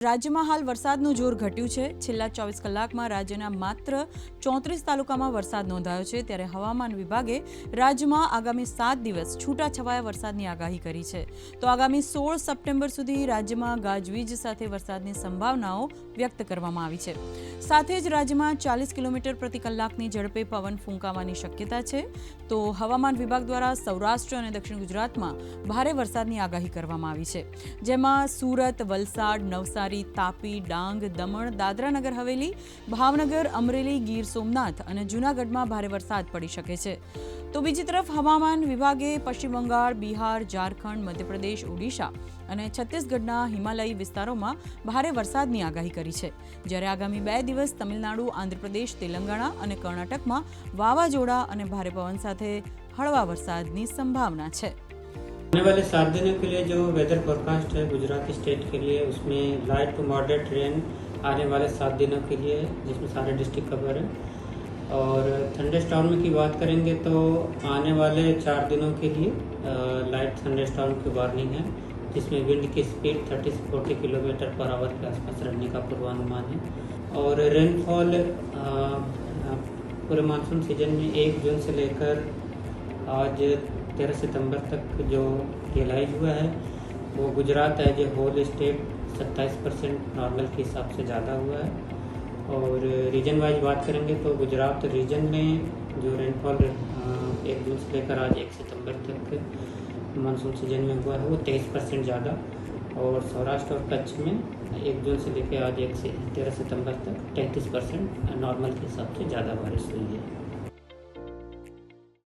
રાજ્યમાં હાલ વરસાદનું જોર ઘટ્યું છે। છેલ્લા 24 કલાકમાં રાજ્યના માત્ર 34 તાલુકામાં વરસાદ નોંધાયો છે, ત્યારે હવામાન વિભાગે રાજ્યમાં આગામી 7 દિવસ છૂટાછવાયા વરસાદની આગાહી કરી છે। તો આગામી 16 સપ્ટેમ્બર સુધી રાજ્યમાં ગાજવીજ સાથે વરસાદની સંભાવનાઓ વ્યક્ત કરવામાં આવી છે। સાથે જ રાજ્યમાં 40 કિલોમીટર પ્રતિ કલાકની ઝડપે પવન ફૂંકાવાની શક્યતા છે। તો હવામાન વિભાગ દ્વારા સૌરાષ્ટ્ર અને દક્ષિણ ગુજરાતમાં ભારે વરસાદની આગાહી કરવામાં આવી છે, જેમાં સુરત, વલસાડ, નવસારી, તાપી, ડાંગ, દમણ, દાદરા નગર હવેલી, ભાવનગર, અમરેલી, ગીર સોમનાથ અને જૂનાગઢમાં ભારે વરસાદ પડી શકે છે। તો બીજી તરફ હવામાન વિભાગે પશ્ચિમ બંગાળ, બિહાર, ઝારખંડ, મધ્યપ્રદેશ, ઓડિશા અને છત્તીસગઢના હિમાલયી વિસ્તારોમાં ભારે વરસાદની આગાહી કરી છે, જ્યારે આગામી 2 દિવસ તમિલનાડુ, આંધ્રપ્રદેશ, તેલંગાણા અને કર્ણાટકમાં વાવાઝોડા અને ભારે પવન સાથે હળવા વરસાદની સંભાવના છે। आने वाले 7 दिनों के लिए जो वेदर फोरकास्ट है गुजरात स्टेट के लिए, उसमें लाइट टू मॉडरेट रेन आने वाले 7 दिनों के लिए, जिसमें सारे डिस्ट्रिक्ट कवर है। और थंडरस्टॉर्म की बात करेंगे तो आने वाले 4 दिनों के लिए लाइट थंडरस्टॉर्म की वार्निंग है, जिसमें विंड की स्पीड 30 से 40 किलोमीटर पर आवर के आसपास रहने का पूर्वानुमान है। और रेनफॉल पूरे मानसून सीजन में 1 जून से लेकर आज 13 सितंबर तक जो रियलाइज हुआ है वो Gujarat as a whole state 27% normal के हिसाब से ज़्यादा हुआ है। और रीजन वाइज बात करेंगे तो गुजरात रीजन में जो रेनफॉल 1 जून से लेकर आज 1 सितंबर तक मानसून सीजन में हुआ है वो 23% ज़्यादा। और सौराष्ट्र और कच्छ में 1 जून से लेकर आज 1 से 13 सितंबर तक 33% नॉर्मल के हिसाब से ज़्यादा बारिश हुई है।